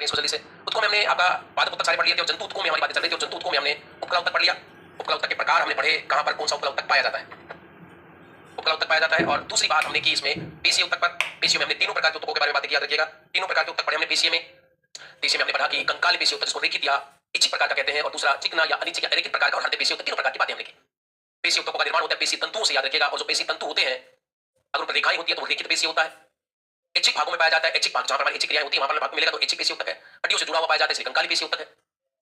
इसको जल्दी से। उत्कों में हमने आपका पादप उत्तक सारे पढ़ लिए थे और जंतु उत्कों में हमारी बातें चल रही थी और जंतु उत्कों में हमने उपकला उत्तक पढ़ लिया। उपकला उत्तक के प्रकार हमने पढ़े, कहां पर कौन सा उपकला उत्तक पाया जाता है, उपकला उत्तक पाया जाता है। और दूसरी बात हमने की इसमें पीसीए उत्तक पर। पीसीए में हमने तीनों प्रकार के उत्तकों के बारे में बातें की, याद रखिएगा। तीनों प्रकार के उत्तक पढ़े हमने पीसीए में। पीसीए में हमने पढ़ा कि कंकाली पीसीए उत्तक जिसको रेखित या इच्छित प्रकार का कहते हैं, और दूसरा चिकना या अनिच्छित या अरेखित प्रकार का, और हृदय पीसीए उत्तक, तीनों प्रकार की बातें हमने की। पेशी उत्तकों का निर्माण होता है पेशी तंतुओं से, याद रखिएगा। और जो पेशी तंतु होते हैं अगर उन पर रेखाएं होती है तो वो रेखित पेशी होता है। ऐच्छिक भागों में पाया जाता है, ऐच्छिक भाग जहां पर ऐच्छिक क्रियाएं होती है वहां पर भाग मिलेगा तो ऐच्छिक पेशी उत्तक है। हड्डियों से जुड़ा हुआ पाया जाता है इसलिए कंकाली पेशी उत्तक है।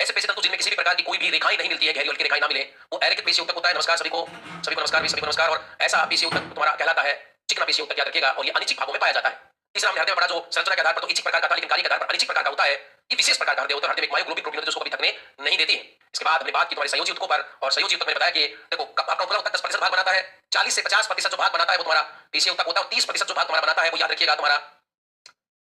ऐसे पेशी तंतु जिनमें किसी भी प्रकार की कोई भी रेखाएं नहीं मिलती है, गहरी हल्की रेखाएं ना मिले, वो अरेखित पेशी उत्तक होता है। नमस्कार सभी को, सभी को नमस्कार, सभी को नमस्कार। और ऐसा पेशी उत्तक तुम्हारा कहलाता है चिकना पेशी उत्तक, याद रखिएगा। और ये अनिच्छिक भागों में पाया जाता है। तीसरा हमने हृदय में पढ़ा जो संरचना के आधार पर तो इच्छिक प्रकार का था, लेकिन कार्य के आधार पर अनिच्छिक प्रकार का होता है। ये विशेष प्रकार का हृदय होता है। हृदय में एक मायोग्लोबिन प्रोटीन होता है जो उसको कभी थकने नहीं देती है। इसके बाद हमने बात की तुम्हारे संयोजी उत्तकों पर, और संयोजी उत्तक में बताया कि देखो आपका उपकला उत्तक 10% भाग बनाता है, 40 से 50% जो भाग बनाता है वो तुम्हारा पेशी उत्तक होता है, और 30% जो भाग तुम्हारा बनाता है वो याद रखिएगा तुम्हारा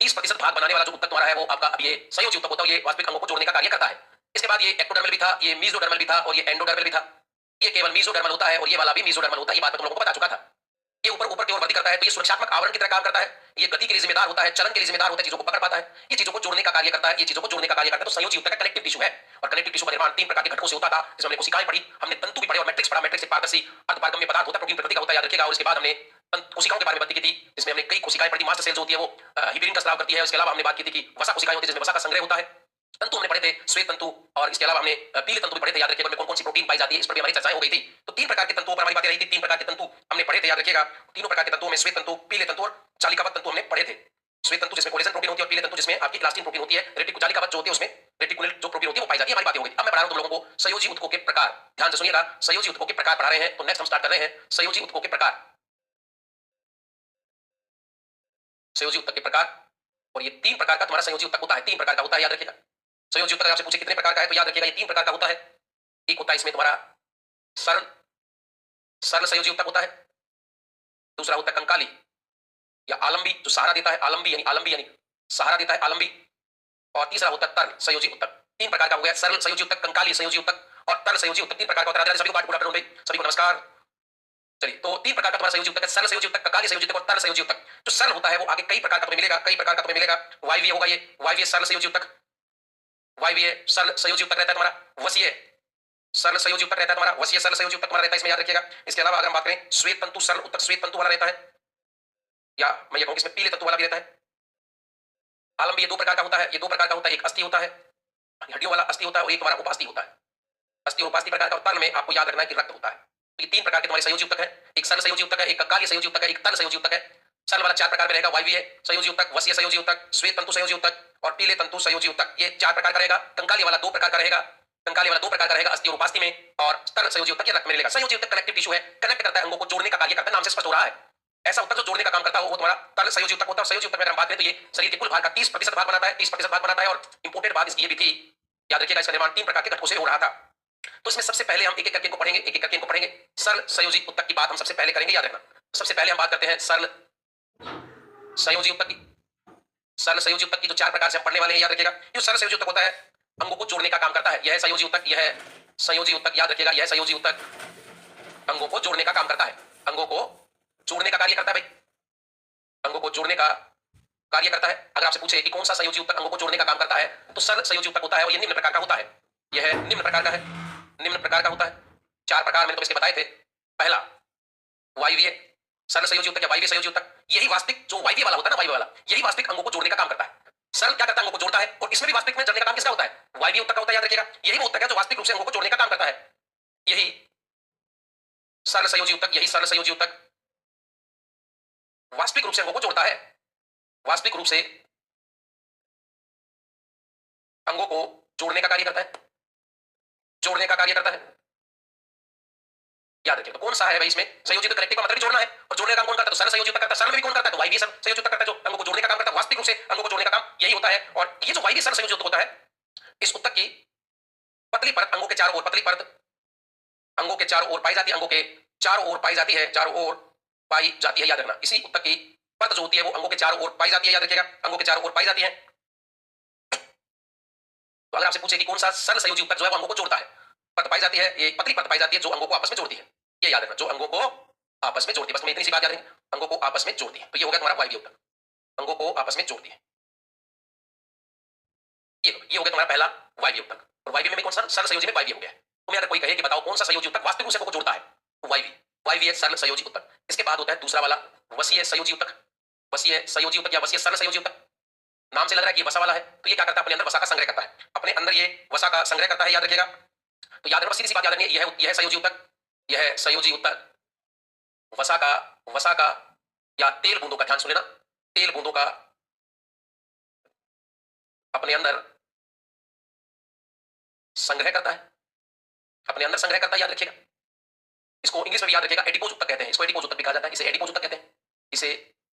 30% भाग बनाने वाला जो उत्तक तुम्हारा है वो आपका ये संयोजी उत्तक होता है। ये वास्तविक अंगों को जोड़ने का कार्य करता है। इसके बाद ये एक्टोडर्मल भी था, ये मेसोडर्मल भी था, और ये एंडोडर्मल भी था। ये केवल मेसोडर्मल होता है और ये वाला भी मेसोडर्मल होता है, ये बात मैं तुम लोगों को बता चुका था। ये ऊपर ऊपर की ओर वृद्धि करता है तो ये सुरक्षात्मक आवरण की तरह काम करता है। ये गति के लिए जिम्मेदार होता है, चलन के लिए जिम्मेदार होता है, चीजों को पकड़ पाता है, ये चीजों को जोड़ने का कार्य करता है, ये चीजों को जोड़ने का कार्य करता है। तो संयोजी उत्तक का कनेक्टिव टिश्यू है, और कनेक्टिव टिश्यू का निर्माण तीन प्रकार के घटकों से होता था, जिसमें हमने कोशिकाएं पढ़ी, हमने तंतु भी पढ़े और मैट्रिक्स पढ़ा। मैट्रिक्स एक पारदर्शी अर्धपारगम्य पदार्थ होता है, प्रोटीन प्रकृति का होता है, याद रखिएगा। और इसके बाद हमने कोशिकाओं के बारे में बात की थी, जिसमें हमने कई कोशिकाएं पढ़ी। मास्टर सेल्स होती है वो हिबिरिन का स्राव करती है। उसके अलावा हमने बात की थी कि वसा कोशिकाएं होती है जिसमें वसा का संग्रह होता है। तंतु हमने पढ़े थे, श्वेत तंतु, और इसके अलावा हमने पीले तंतु भी पढ़े थे, याद रखिएगा। कौन कौन सी प्रोटीन पाई जाती है इस पर भी हमारी चर्चाएं हो गई थी। तो तीन प्रकार के तंतुओं पर हमारी बातें रही थी। तीन प्रकार के तंतु हमने पढ़े थे, याद रखिएगा। तीनों प्रकार के तंतुओं में श्वेत तंतु, पीले तंतु और जालिकाबद्ध तंतु हमने पढ़े थे। श्वेत तंतु जिसमें कोलेजन प्रोटीन होती है, और पीले तंतु जिसमें आपकी इलास्टिन प्रोटीन होती है। रेटिकुलर जालिकाबद्ध जो होती है उसमें रेटिकुलर जो प्रोटीन होती है वो पाई जाती है। हमारी बातें हो गई। अब मैं पढ़ा रहा हूं तुम लोगों को संयोजी उत्तकों के प्रकार। ध्यान से सुनिएगा, संयोजी उत्तकों के प्रकार पढ़ा रहे हैं। तो नेक्स्ट हम स्टार्ट कर रहे हैं संयोजी उत्तकों के प्रकार। संयोजी उत्तक के प्रकार, और ये तीन प्रकार का तुम्हारा संयोजी उत्तक होता है, तीन प्रकार का होता है, याद रखिएगा। संयोजी उत्तक आपसे पूछे कितने प्रकार का है तो याद रखिएगा ये तीन प्रकार का होता है। एक होता है इसमें तुम्हारा सरल सरल संयोजी उत्तक होता है। दूसरा होता है कंकाली या आलंबी जो सहारा देता है, आलंबी यानी सहारा देता है, आलंबी। और तीसरा होता है तरल संयोजी उत्तक। तीन प्रकार का हो गया, सरल संयोजी उत्तक, कंकाली संयोजी उत्तक और तरल संयोजी उत्तक। तीन प्रकार का होता है। सभी को पाठ पूरा करूं भाई, सभी को नमस्कार। चलिए, तो तीन प्रकार का तुम्हारा संयोजी उत्तक है, सरल संयोजी उत्तक, कंकाली संयोजी उत्तक और तरल संयोजी उत्तक। जो सरल होता है वो आगे कई प्रकार का तुम्हें मिलेगा, कई प्रकार का तुम्हें मिलेगा। वायवीय होगा, ये वायवीय सरल संयोजी उत्तक, वायवीय सरल संयोजी उत्तक रहता है तुम्हारा। वसीय सरल संयोजी उत्तक रहता है तुम्हारा, वसीय सरल संयोजी उत्तक तुम्हारा रहता है, इसमें याद रखिएगा। इसके अलावा अगर हम बात करें श्वेत तंतु सरल उत्तक, श्वेत तंतु वाला रहता है, या मैं ये कहूं इसमें पीले तंतु वाला भी रहता है। आलंबी ये दो प्रकार का होता है, ये दो प्रकार का होता है। एक अस्थि होता है, हड्डियों वाला अस्थि होता है, और एक तुम्हारा उपास्थि होता है। अस्थि और उपास्थि प्रकार का। और तरल में आपको याद रखना है कि रक्त होता है। तो ये तीन प्रकार के तुम्हारे संयोजी उत्तक है। एक सरल संयोजी उत्तक है, एक कंकाली संयोजी उत्तक है, एक तरल संयोजी उत्तक है। सरल वाला चार प्रकार में रहेगा, वायवीय संयोजी उत्तक, वसीय संयोजी उत्तक, श्वेत तंतु संयोजी उत्तक और पीले तंतु संयोजी उत्तक। ये चार प्रकार का रहेगा। कंकाली वाला दो प्रकार का रहेगा, कंकाली वाला दो प्रकार का रहेगा, अस्थि और उपास्थि में। और तरल संयोजी उत्तक ये रक्त में रहेगा। संयोजी उत्तक कनेक्टिव टिश्यू है, कनेक्ट करता है, अंगों को जोड़ने का कार्य करता है, नाम से स्पष्ट हो रहा है। ऐसा उत्तक जो जोड़ने का काम करता है वो तुम्हारा तरल संयोजी उत्तक होता है। संयोजी उत्तक में हम बात करें तो ये शरीर के कुल भाग का 30% भाग बनाता है, 30% भाग बनाता है। और इंपोर्टेंट बात इसकी ये भी थी, याद रखिएगा, इसका निर्माण तीन प्रकार के घटकों से हो रहा था। तो इसमें सबसे पहले हम एक एक करके इनको पढ़ेंगे, एक एक करके इनको पढ़ेंगे। सरल संयोजी उत्तक की बात हम सबसे पहले करेंगे, याद रखना। सबसे पहले हम बात करते हैं सरल संयोजी उत्तक की। सरल संयोजी उत्तक की जो चार प्रकार से हम पढ़ने वाले हैं, याद रखिएगा। जो सरल संयोजी उत्तक होता है अंगों को जोड़ने का काम करता है, यह है संयोजी उत्तक, यह है संयोजी उत्तक, याद रखिएगा। यह संयोजी उत्तक अंगों को जोड़ने का काम करता है, अंगों को जोड़ने का कार्य करता है भाई, अंगों को जोड़ने का कार्य करता है। अगर आपसे पूछे कि कौन सा संयोजी उत्तक अंगों को जोड़ने का काम करता है तो सरल संयोजी उत्तक होता है, और यह निम्न प्रकार का होता है। यह निम्न प्रकार का है, निम्न प्रकार का होता है। चार प्रकार मैंने तो इसके बताए थे। पहला वायवीय सरल संयोजी उत्तक या वायवीय संयोजी उत्तक, यही वास्तविक जो वायवीय वाला होता है ना, वायवीय वाला, यही वास्तविक अंगों को जोड़ने का काम करता है। सरल क्या करता है, अंगों को जोड़ता है, और इसमें भी वास्तविक में जोड़ने का काम किसका होता है, वायवीय उत्तक का होता है, याद रखिएगा। यही वो उत्तक है जो वास्तविक रूप से अंगों को जोड़ने का काम करता है, यही सरल संयोजी उत्तक, यही सरल संयोजी उत्तक वास्तविक रूप से अंगों को जोड़ता है, वास्तविक रूप से अंगों को जोड़ने का कार्य करता है, जोड़ने का कार्य करता है, याद रखिए। तो कौन सा है भाई इसमें संयोजित, कनेक्टिव का मतलब जोड़ना है, और जोड़ने का काम कौन करता है, तो सरल संयोजित करता है। सरल में भी कौन करता है, तो वायवीय संयोजित करता है, जो अंगों को जोड़ने का काम करता है, वास्तविक रूप से अंगों को जोड़ने का काम यही होता है। और ये जो वायवीय सरल संयोजित होता है, इस उत्तक की पतली परत अंगों के चारों ओर, पतली परत अंगों के चारों ओर पाई जाती है, अंगों के चारों ओर पाई जाती है, चारों ओर पाई जाती है, याद रखना। इसी उत्तक की परत जो होती है वो अंगों के चारों ओर पाई जाती है, याद रखिएगा, अंगों के चारों ओर पाई जाती है। तो अगर आपसे पूछे कि कौन सा सरल संयोजी उत्तक जो है वो अंगों को जोड़ता है, परत पाई जाती है, ये पतली परत पाई जाती है जो अंगों को आपस में जोड़ती है, ये याद रखना, जो अंगों को आपस में जोड़ती है। बस तुम्हें इतनी सी बात याद रखनी, अंगों को आपस में जोड़ती है। तो ये हो गया तुम्हारा वायवीय उत्तक, अंगों को आपस में जोड़ती है। ये हो गया तुम्हारा पहला वायवीय उत्तक। और वायवीय में कौन सा? सरल संयोजी में वायवीय हो गया। तुम्हें अगर कोई कहे कि बताओ कौन सा संयोजी उत्तक वास्तविक रूप से को जोड़ता है, तो वायवीय, वायवीय सरल संयोजी उत्तक। इसके बाद होता है दूसरा वाला वसीय संयोजी उत्तक, वसीय संयोजी उत्तक या वसीय सरल संयोजी उत्तक। नाम से लग रहा है कि ये वसा वाला है, तो ये क्या करता है? अपने अंदर वसा का संग्रह करता है, अपने अंदर ये वसा का संग्रह करता है, याद रखिएगा। तो याद रखना, सीधी सी बात याद रखनी, यह संयोजी उत्तक, यह संयोजी उत्तक वसा का या तेल बूंदों का, ध्यान सुन लेना, तेल बूंदों का अपने अंदर संग्रह करता है, अपने अंदर संग्रह करता है, याद रखिएगा। इसको इंग्लिश में भी याद रखिएगा, एडिपोज उत्तक कहते हैं, इसको एडिपोज उत्तक भी कहा जाता है, इसे एडिपोज उत्तक कहते हैं। इसे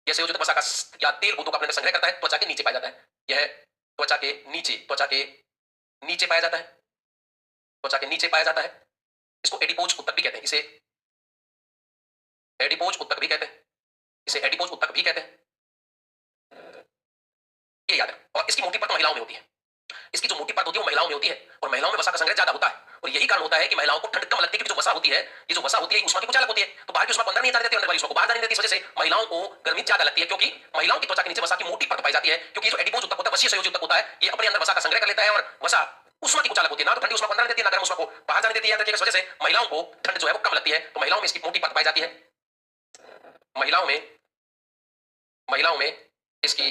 यह संयोजी उत्तक वसा का या तेल बूंदों का अपने अंदर संग्रह करता है, त्वचा के नीचे पाया जाता है। यह त्वचा के नीचे पाया जाता है, त्वचा के नीचे पाया जाता है। इसको एडिपोज उत्तक भी कहते हैं, इसे एडिपोज उत्तक भी कहते हैं, इसे एडिपोज उत्तक भी कहते हैं, ये याद है। और इसकी मोटी परत महिलाओं में होती है, इसकी जो मोटी परत होती है वो महिलाओं में होती है, और महिलाओं में वसा का संग्रह ज्यादा होता है। और यही कारण होता है कि महिलाओं को ठंड कम लगती है, क्योंकि जो वसा होती है, ये जो वसा होती है ऊष्मा की कुछ अलग होती है, तो बाहर की ऊष्मा को अंदर नहीं जाने देती, अंदर वाली ऊष्मा को बाहर जाने देती। इस वजह से महिलाओं को गर्मी ज्यादा लगती है, क्योंकि महिलाओं की त्वचा के नीचे वसा की मोटी परत पाई जाती है। क्योंकि जो एडिपोज उत्तक होता है, वसीय संयोजी उत्तक होता है, ये अपने अंदर वसा का संग्रह कर लेता है, और वसा ऊष्मा की कुछ अलग होती है, ना तो ठंडी ऊष्मा को अंदर देती है, ना गर्म ऊष्मा को बाहर जाने देती है। इस वजह से महिलाओं को ठंड जो है वो कम लगती है, तो महिलाओं में इसकी मोटी परत पाई जाती है। महिलाओं में इसकी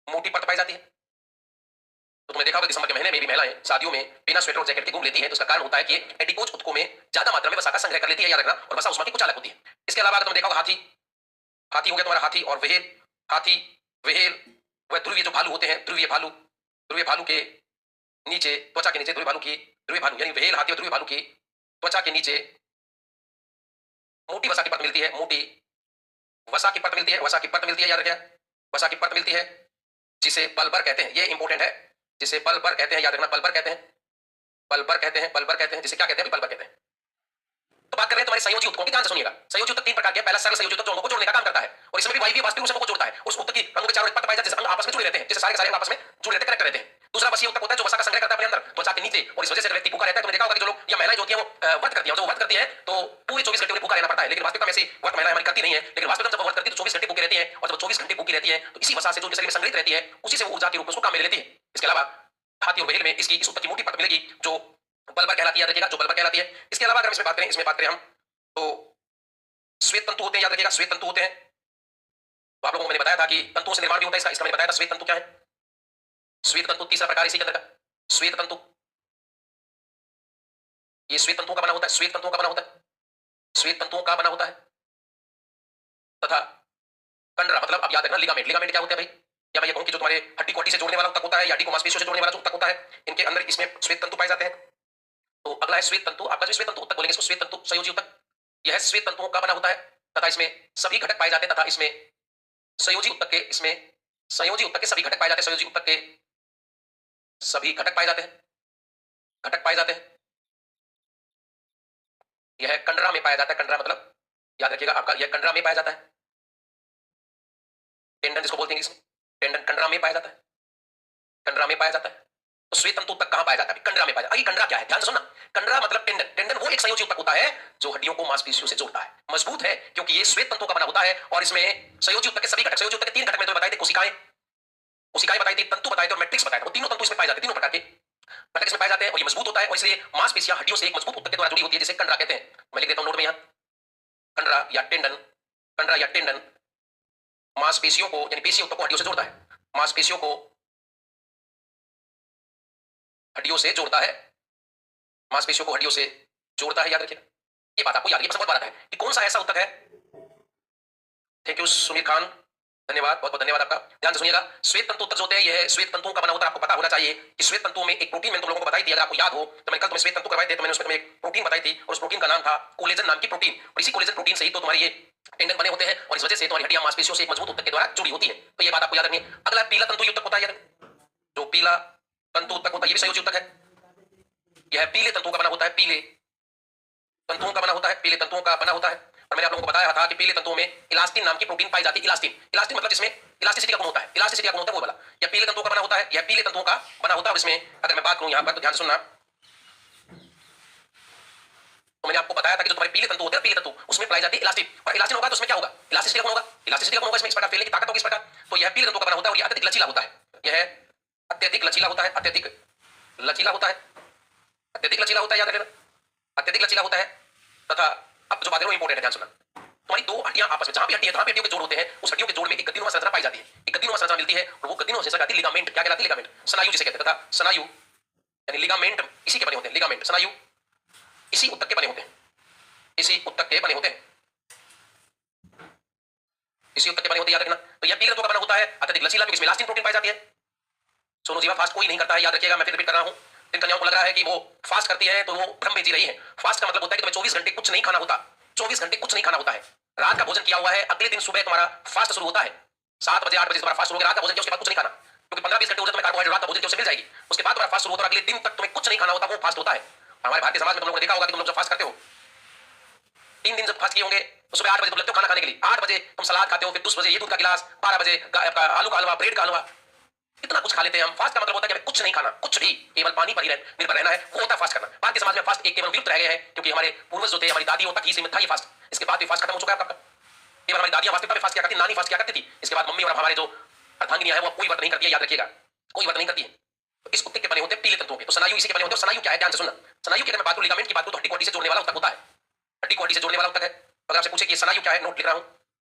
मोटी परत पाई जाती है। तो तुमने देखा होगा दिसंबर के महीने में भी महिलाएं शादियों में बिना स्वेटर और जैकेट के घूम लेती हैं, तो इसका कारण होता है कि एडिपोज उत्तकों में ज्यादा मात्रा में वसा का संग्रह कर लेती है, याद रखना। और वसा ऊष्मा की कुछ अलग होती है। इसके अलावा अगर तुमने देखा होगा हाथी हो गया तुम्हारा, हाथी और व्हेल, हाथी व्हेल वह ध्रुवीय जो भालू होते हैं, ध्रुवीय भालू के नीचे, त्वचा के नीचे, ध्रुवीय भालू यानी व्हेल, हाथी और ध्रुवीय भालू की त्वचा के नीचे मोटी वसा की परत मिलती है, मोटी वसा की परत मिलती है, वसा की परत मिलती है, याद रखिएगा, वसा की परत मिलती है, जिसे पल्बर कहते हैं। ये इंपॉर्टेंट है, जिसे पल्बर कहते हैं, याद रखना, पल्बर कहते हैं, पल्बर कहते हैं, जिसे क्या कहते हैं? पल्बर कहते हैं। तो बात कर रहे हैं तुम्हारे संयोजी उत्तकों की, ध्यान से सुनिएगा। संयोजी उत्तक तीन प्रकार के, पहला सरल संयोजी उत्तक जो अंगों को जोड़ने का काम करता है, और इसमें भी वायवीय वास्तविक रूप से अंगों को जोड़ता है। उस उत्तक की अंगों के चारों परत पाई जाती है, जैसे अंग आपस में जुड़े रहते हैं, जैसे सारे के सारे अंग आपस में जुड़े रहते, कनेक्ट रहते हैं। दूसरा वसीय उत्तक होता है जो वसा का संग्रह करता है अपने अंदर त्वचा के नीचे, और इस वजह से व्यक्ति भूखा रहता है। तुमने देखा होगा कि जो लोग या महिलाएं जो होती है वो व्रत करती है, जो व्रत करती है तो पूरे 24 घंटे भूखा रहना पड़ता है, लेकिन वास्तविकता में ऐसी व्रत महिलाएं हमारी करती नहीं है, लेकिन वास्तविकता जब व्रत करती है तो 24 घंटे भूखी रहती है, और जब 24 घंटे भूखी रहती है तो इसी वसा से जो शरीर में संग्रहित रहती है, उसी से वो ऊर्जा के रूप में उसको काम में लेती है। इसके अलावा हाथी और व्हेल में इसकी इस उत्तक की मोटी परत मिलेगी जो पल्बर कहलाती है, याद रखिएगा, जो पल्बर कहलाती है। इसके अलावा अगर इसमें बात करें हम तो श्वेत तंतु होते हैं, याद रखिएगा, श्वेत तंतु होते हैं। तो आप लोगों को मैंने बताया था कि तंतुओं से निर्माण भी होता है इसका मैंने बताया था। श्वेत तंतु क्या है? श्वेत तंतु तीसरा प्रकार इसी के अंदर का श्वेत तंतु, ये श्वेत तंतुओं का बना होता है, श्वेत तंतुओं का बना होता है, श्वेत तंतुओं का बना होता है। तथा कंडरा, मतलब अब याद रखना, लिगामेंट, लिगामेंट क्या होता है भाई? या मैं ये कहूं कि जो तुम्हारे हड्डी को हड्डी से जोड़ने वाला उत्तक होता है, या हड्डी को मांसपेशियों से जोड़ने वाला जो उत्तक होता है, इनके अंदर इसमें श्वेत तंतु पाए जाते हैं। तो अगला है श्वेत तंतु, आपका जो श्वेत तंतु उत्तक बोलेंगे इसको श्वेत तंतु संयोजी उत्तक। यह श्वेत तंतुओं का बना होता है, तथा इसमें सभी घटक पाए जाते हैं, तथा इसमें संयोजी उत्तक के सभी घटक पाए जाते हैं, संयोजी उत्तक के सभी घटक पाए जाते हैं, घटक पाए जाते हैं। यह कंडरा में पाया जाता है, कंडरा मतलब याद रखिएगा आपका, यह कंडरा में पाया जाता है। टेंडन जिसको बोलते हैं इंग्लिश में, टेंडन कंडरा में पाया जाता है, कंडरा में पाया जाता है। तो श्वेत तंतु उत्तक कहां पाया जाता है? कंडरा में पाया जाता है। कंडरा क्या है? ध्यान से सुनना, कंडरा मतलब टेंडन, टेंडन वो एक संयोजी उत्तक होता है जो हड्डियों को मांसपेशियों से जोड़ता है, मजबूत है क्योंकि ये श्वेत तंतु का बना होता है। और इसमें संयोजी उत्तक के सभी घटक, संयोजी उत्तक के तीन घटक मैंने तुम्हें बताए थे, कोशिकाएं बताई थी, तंतु बताए थे और मैट्रिक्स बताए थे। वो तीनों तंतु इसमें पाए जाते हैं, तीनों प्रकार के घटक इसमें पाए जाते हैं, और ये मजबूत होता है, और इसलिए मांसपेशियां हड्डियों से एक मजबूत उत्तक के द्वारा जुड़ी होती है, जिसे कंडरा कहते हैं। मैं लिख देता हूं नोट में यहां, कंडरा या टेंडन मांसपेशियों को यानी पेशी उत्तक को हड्डियों से जोड़ता है, मांसपेशियों को हड्डियों से जोड़ता है, मांसपेशियों को हड्डियों से जोड़ता है, याद रखिएगा। ये बात आपको याद, ये बहुत बात है कि कौन सा ऐसा उत्तक है। थैंक यू सुमीर खान, धन्यवाद, बहुत बहुत धन्यवाद आपका। ध्यान से सुनिएगा, श्वेत तंतु उत्तक जो होते हैं, यह श्वेत तंतुओं का बना होता है। आपको पता होना चाहिए कि श्वेत तंतुओं में एक प्रोटीन मैंने तुम लोगों को बताई थी, अगर आपको याद हो तो मैंने कल तुम्हें श्वेत तंतु करवाए थे, तो मैंने उसमें तुम्हें एक प्रोटीन बताई थी, और उस प्रोटीन का नाम था कोलेजन नाम की प्रोटीन। और इसी कोलेजन प्रोटीन से ही तो तुम्हारे ये टेंडन बने होते हैं, और इस वजह से तुम्हारी हड्डियां मांसपेशियों से एक मजबूत उत्तक के द्वारा जुड़ी होती है। तो ये बात आपको याद रखनी है। अगला पीला तंतु उत्तक होता है, जो पीला तंतु उत्तक होता है, ये भी संयोजी उत्तक है। यह पीले तंतुओं का बना होता है, पीले तंतुओं का बना होता है, पीले तंतुओं का बना होता है। और मैंने आप लोगों को बताया था कि पीले तंतुओं में इलास्टिन नाम की प्रोटीन पाई जाती है। इलास्टिन मतलब जिसमें इलास्टिसिटी का गुण होता है, इलास्टिसिटी का गुण होता है वो वाला। यह पीले तंतुओं का बना होता है, यह पीले तंतुओं का बना होता है। और इसमें अगर मैं बात करूं यहां पर तो ध्यान से सुनना, तो मैंने आपको बताया था कि जो तुम्हारे पीले तंतु होते हैं, पीले तंतु उसमें पाई जाती है इलास्टिन, और इलास्टिन होगा तो उसमें क्या होगा? इलास्टिसिटी का गुण होगा, इलास्टिसिटी का गुण होगा, इसमें इस प्रकार फैलने की ताकत होगी इस प्रकार। तो यह पीले तंतुओं का बना होता है, और यह अत्यधिक लचीला होता है। यह अत्यधिक लचीला होता है, अत्यधिक लचीला होता है, अत्यधिक लचीला होता है, याद रखना, अत्यधिक लचीला होता है। तथा अब जो बात है वो इंपॉर्टेंट है, ध्यान सुनना। तुम्हारी दो हड्डियां आपस में जहां भी हड्डी है, जहां भी हड्डियों के जोड़ होते हैं, उस हड्डियों के जोड़ में एक गद्दीनुमा संरचना पाई जाती है, एक गद्दीनुमा संरचना मिलती है और वो गद्दीनुमा संरचना कहलाती है लिगामेंट। क्या कहलाती है? लिगामेंट। स्नायु जिसे कहते हैं, तथा स्नायु यानी लिगामेंट इसी के बने होते हैं। लिगामेंट स्नायु इसी उत्तक के बने होते हैं, इसी उत्तक के बने होते हैं, इसी उत्तक के बने होते हैं, याद रखना। तो यह पीले तत्वों का बना होता है, अत्यधिक लचीला, क्योंकि इसमें इलास्टिन प्रोटीन पाई जाती है। सोनू जीवा फास्ट कोई नहीं करता है, याद रखिएगा, मैं फिर रिपीट कर रहा हूं। जिन कन्याओं को लग रहा है कि वो फास्ट करती है तो वो भ्रम में जी रही है। फास्ट का मतलब होता है कि तुम्हें 24 घंटे कुछ नहीं खाना होता, 24 घंटे कुछ नहीं खाना होता है। रात का भोजन किया हुआ है, अगले दिन सुबह तुम्हारा फास्ट शुरू होता है, 7 बजे 8 बजे तुम्हारा फास्ट शुरू होगा। रात का भोजन किया उसके बाद कुछ नहीं खाना, क्योंकि 15-20 घंटे ऊर्जा तुम्हें कार्बोहाइड्रेट रात का भोजन किया उससे मिल जाएगी। उसके बाद तुम्हारा फास्ट शुरू होता है, अगले दिन तक तुम्हें कुछ नहीं खाना होता, वो फास्ट होता है। हमारे भारतीय समाज में तुम लोगों ने देखा होगा कि तुम लोग जब फास्ट करते हो, 3 दिन जब फास्ट किए होंगे तो सुबह 8 बजे तुम लगते हो खाना खाने के लिए, 8 बजे तुम सलाद खाते हो, फिर 10 बजे ये दूध का गिलास, 12 बजे आपका आलू का हलवा, ब्रेड का हलवा, इतना कुछ खा लेते हैं हम। फास्ट का मतलब होता है कि हमें कुछ नहीं खाना, कुछ भी, केवल पानी पर ही निर्भर रहना है, वो होता है फास्ट करना। भारतीय समाज में फास्ट एक केवल विलुप्त रह गए हैं, क्योंकि हमारे पूर्वज जो थे, हमारी दादियों तक ही सीमित था ये फास्ट। इसके बाद भी फास्ट खत्म हो चुका है आपका। केवल हमारी दादियां वास्तविकता में फास्ट किया करती, नानी फास्ट किया करती थी। इसके बाद मम्मी और हमारे जो अर्धांगिनियां हैं वो कोई व्रत नहीं करती है, याद रखिएगा, कोई व्रत नहीं करती है। तो इस उत्तक के बने होते हैं पीले तत्वों के, तो स्नायु इसी के बने होते हैं। स्नायु क्या है, ध्यान से सुनना। स्नायु की अगर मैं बात करूं, लिगामेंट की बात करूं, तो हड्डी को हड्डी से जोड़ने वाला उत्तक होता है, हड्डी को हड्डी से जोड़ने वाला उत्तक है। तो अगर आपसे पूछे कि स्नायु क्या है, नोट लिख रहा हूं,